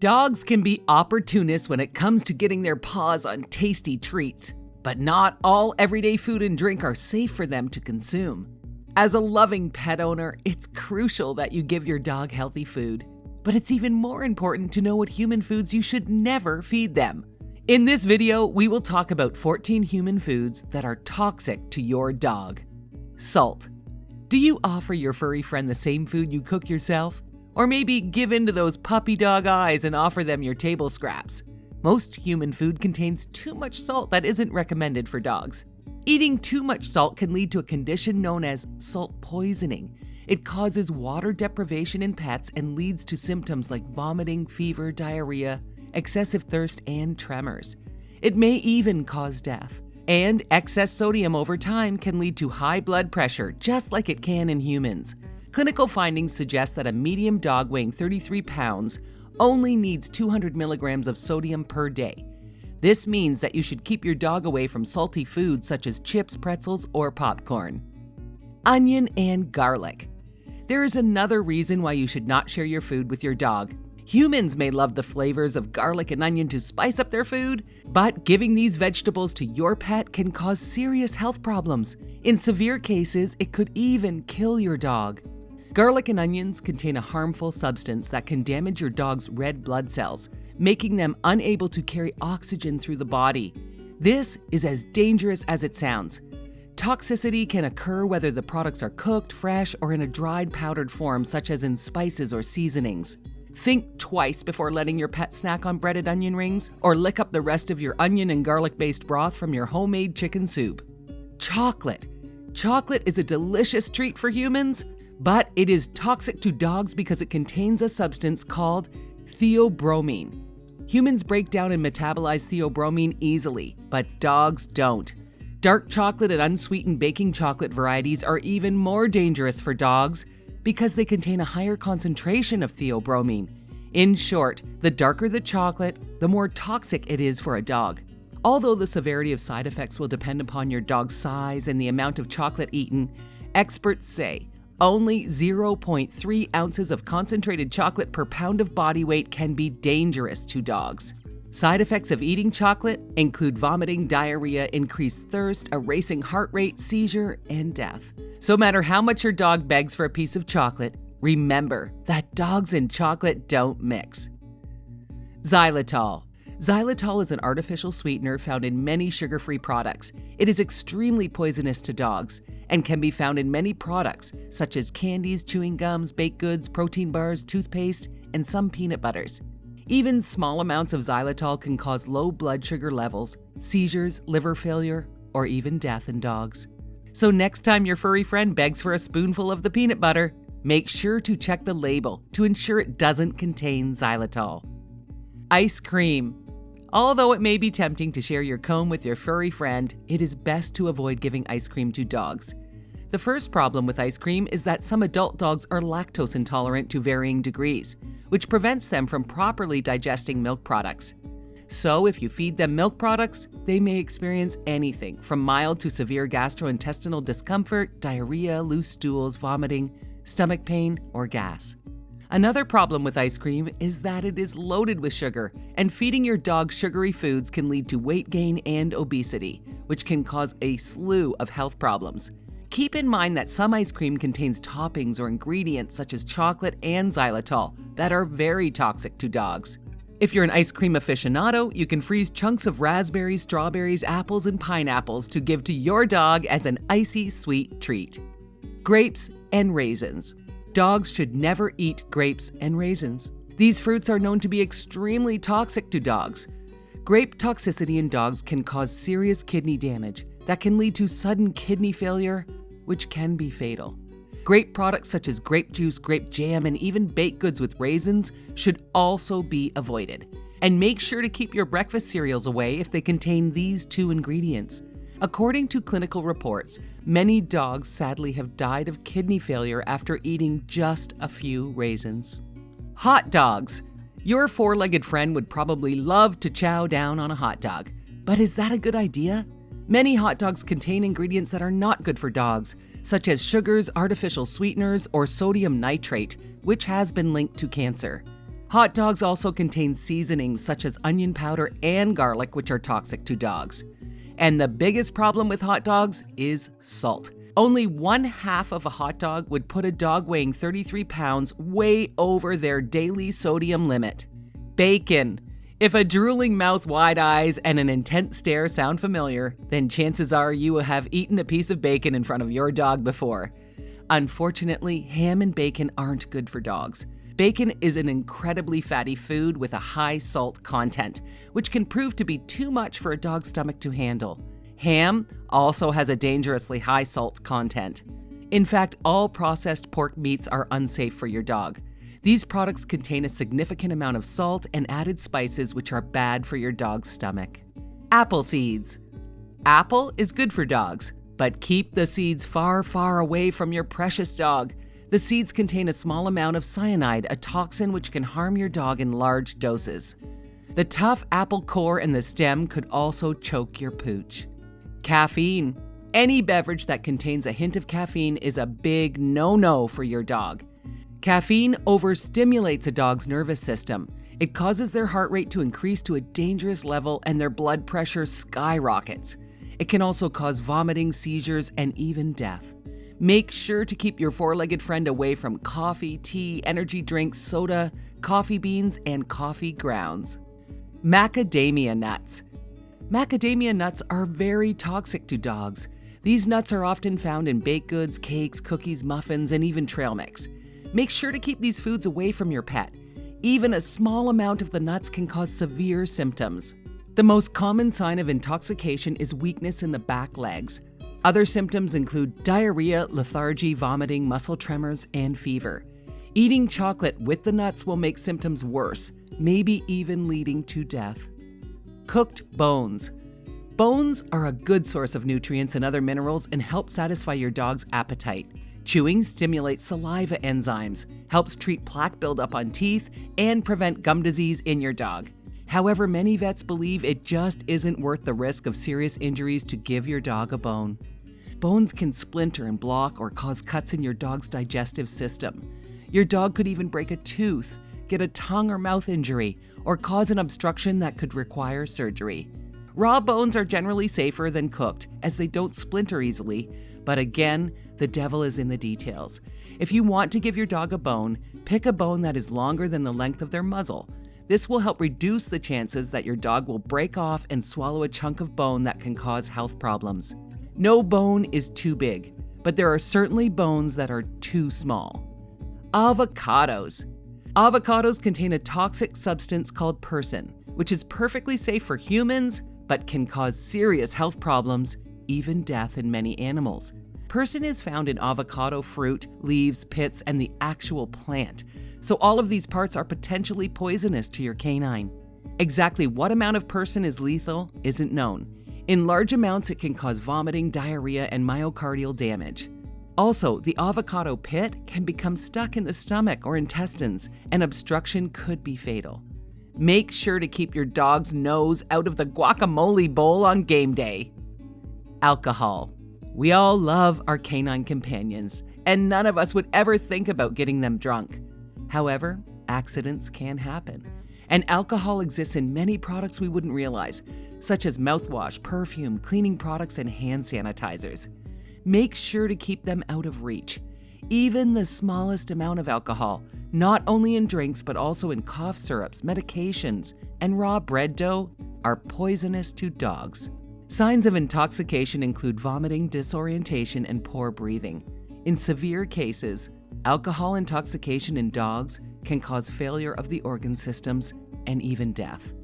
Dogs can be opportunists when it comes to getting their paws on tasty treats, but not all everyday food and drink are safe for them to consume. As a loving pet owner, it's crucial that you give your dog healthy food, but it's even more important to know what human foods you should never feed them. In this video, we will talk about 14 human foods that are toxic to your dog. Salt. Do you offer your furry friend the same food you cook yourself? Or maybe give in to those puppy dog eyes and offer them your table scraps. Most human food contains too much salt that isn't recommended for dogs. Eating too much salt can lead to a condition known as salt poisoning. It causes water deprivation in pets and leads to symptoms like vomiting, fever, diarrhea, excessive thirst, and tremors. It may even cause death. And excess sodium over time can lead to high blood pressure, just like it can in humans. Clinical findings suggest that a medium dog weighing 33 pounds only needs 200 milligrams of sodium per day. This means that you should keep your dog away from salty foods such as chips, pretzels, or popcorn. Onion and garlic. There is another reason why you should not share your food with your dog. Humans may love the flavors of garlic and onion to spice up their food, but giving these vegetables to your pet can cause serious health problems. In severe cases, it could even kill your dog. Garlic and onions contain a harmful substance that can damage your dog's red blood cells, making them unable to carry oxygen through the body. This is as dangerous as it sounds. Toxicity can occur whether the products are cooked, fresh, or in a dried powdered form, such as in spices or seasonings. Think twice before letting your pet snack on breaded onion rings or lick up the rest of your onion and garlic-based broth from your homemade chicken soup. Chocolate. Chocolate is a delicious treat for humans, but it is toxic to dogs because it contains a substance called theobromine. Humans break down and metabolize theobromine easily, but dogs don't. Dark chocolate and unsweetened baking chocolate varieties are even more dangerous for dogs because they contain a higher concentration of theobromine. In short, the darker the chocolate, the more toxic it is for a dog. Although the severity of side effects will depend upon your dog's size and the amount of chocolate eaten, experts say only 0.3 ounces of concentrated chocolate per pound of body weight can be dangerous to dogs. Side effects of eating chocolate include vomiting, diarrhea, increased thirst, a racing heart rate, seizure, and death. So no matter how much your dog begs for a piece of chocolate, remember that dogs and chocolate don't mix. Xylitol. Xylitol is an artificial sweetener found in many sugar-free products. It is extremely poisonous to dogs and can be found in many products such as candies, chewing gums, baked goods, protein bars, toothpaste, and some peanut butters. Even small amounts of xylitol can cause low blood sugar levels, seizures, liver failure, or even death in dogs. So next time your furry friend begs for a spoonful of the peanut butter, make sure to check the label to ensure it doesn't contain xylitol. Ice cream. Although it may be tempting to share your comb with your furry friend, it is best to avoid giving ice cream to dogs. The first problem with ice cream is that some adult dogs are lactose intolerant to varying degrees, which prevents them from properly digesting milk products. So if you feed them milk products, they may experience anything from mild to severe gastrointestinal discomfort, diarrhea, loose stools, vomiting, stomach pain, or gas. Another problem with ice cream is that it is loaded with sugar, and feeding your dog sugary foods can lead to weight gain and obesity, which can cause a slew of health problems. Keep in mind that some ice cream contains toppings or ingredients such as chocolate and xylitol that are very toxic to dogs. If you're an ice cream aficionado, you can freeze chunks of raspberries, strawberries, apples, and pineapples to give to your dog as an icy sweet treat. Grapes and raisins. Dogs should never eat grapes and raisins. These fruits are known to be extremely toxic to dogs. Grape toxicity in dogs can cause serious kidney damage that can lead to sudden kidney failure, which can be fatal. Grape products such as grape juice, grape jam, and even baked goods with raisins should also be avoided. And make sure to keep your breakfast cereals away if they contain these two ingredients. According to clinical reports, many dogs sadly have died of kidney failure after eating just a few raisins. Hot dogs. Your four-legged friend would probably love to chow down on a hot dog. But is that a good idea? Many hot dogs contain ingredients that are not good for dogs, such as sugars, artificial sweeteners, or sodium nitrate, which has been linked to cancer. Hot dogs also contain seasonings such as onion powder and garlic, which are toxic to dogs. And the biggest problem with hot dogs is salt. Only 1/2 of a hot dog would put a dog weighing 33 pounds way over their daily sodium limit. Bacon. If a drooling mouth, wide eyes, and an intense stare sound familiar, then chances are you will have eaten a piece of bacon in front of your dog before. Unfortunately, ham and bacon aren't good for dogs. Bacon is an incredibly fatty food with a high salt content, which can prove to be too much for a dog's stomach to handle. Ham also has a dangerously high salt content. In fact, all processed pork meats are unsafe for your dog. These products contain a significant amount of salt and added spices which are bad for your dog's stomach. Apple seeds. Apple is good for dogs, but keep the seeds far, far away from your precious dog. The seeds contain a small amount of cyanide, a toxin which can harm your dog in large doses. The tough apple core and the stem could also choke your pooch. Caffeine. Any beverage that contains a hint of caffeine is a big no-no for your dog. Caffeine overstimulates a dog's nervous system. It causes their heart rate to increase to a dangerous level and their blood pressure skyrockets. It can also cause vomiting, seizures, and even death. Make sure to keep your four-legged friend away from coffee, tea, energy drinks, soda, coffee beans, and coffee grounds. Macadamia nuts. Macadamia nuts are very toxic to dogs. These nuts are often found in baked goods, cakes, cookies, muffins, and even trail mix. Make sure to keep these foods away from your pet. Even a small amount of the nuts can cause severe symptoms. The most common sign of intoxication is weakness in the back legs. Other symptoms include diarrhea, lethargy, vomiting, muscle tremors, and fever. Eating chocolate with the nuts will make symptoms worse, maybe even leading to death. Cooked bones. Bones are a good source of nutrients and other minerals and help satisfy your dog's appetite. Chewing stimulates saliva enzymes, helps treat plaque buildup on teeth, and prevent gum disease in your dog. However, many vets believe it just isn't worth the risk of serious injuries to give your dog a bone. Bones can splinter and block or cause cuts in your dog's digestive system. Your dog could even break a tooth, get a tongue or mouth injury, or cause an obstruction that could require surgery. Raw bones are generally safer than cooked, as they don't splinter easily, but again, the devil is in the details. If you want to give your dog a bone, pick a bone that is longer than the length of their muzzle. This will help reduce the chances that your dog will break off and swallow a chunk of bone that can cause health problems. No bone is too big, but there are certainly bones that are too small. Avocados. Avocados contain a toxic substance called persin, which is perfectly safe for humans, but can cause serious health problems, even death in many animals. Persin is found in avocado fruit, leaves, pits, and the actual plant. So all of these parts are potentially poisonous to your canine. Exactly what amount of persin is lethal isn't known. In large amounts, it can cause vomiting, diarrhea, and myocardial damage. Also, the avocado pit can become stuck in the stomach or intestines, and obstruction could be fatal. Make sure to keep your dog's nose out of the guacamole bowl on game day. Alcohol. We all love our canine companions, and none of us would ever think about getting them drunk. However, accidents can happen, and alcohol exists in many products we wouldn't realize, such as mouthwash, perfume, cleaning products, and hand sanitizers. Make sure to keep them out of reach. Even the smallest amount of alcohol, not only in drinks but also in cough syrups, medications, and raw bread dough, are poisonous to dogs. Signs of intoxication include vomiting, disorientation, and poor breathing. In severe cases, alcohol intoxication in dogs can cause failure of the organ systems and even death.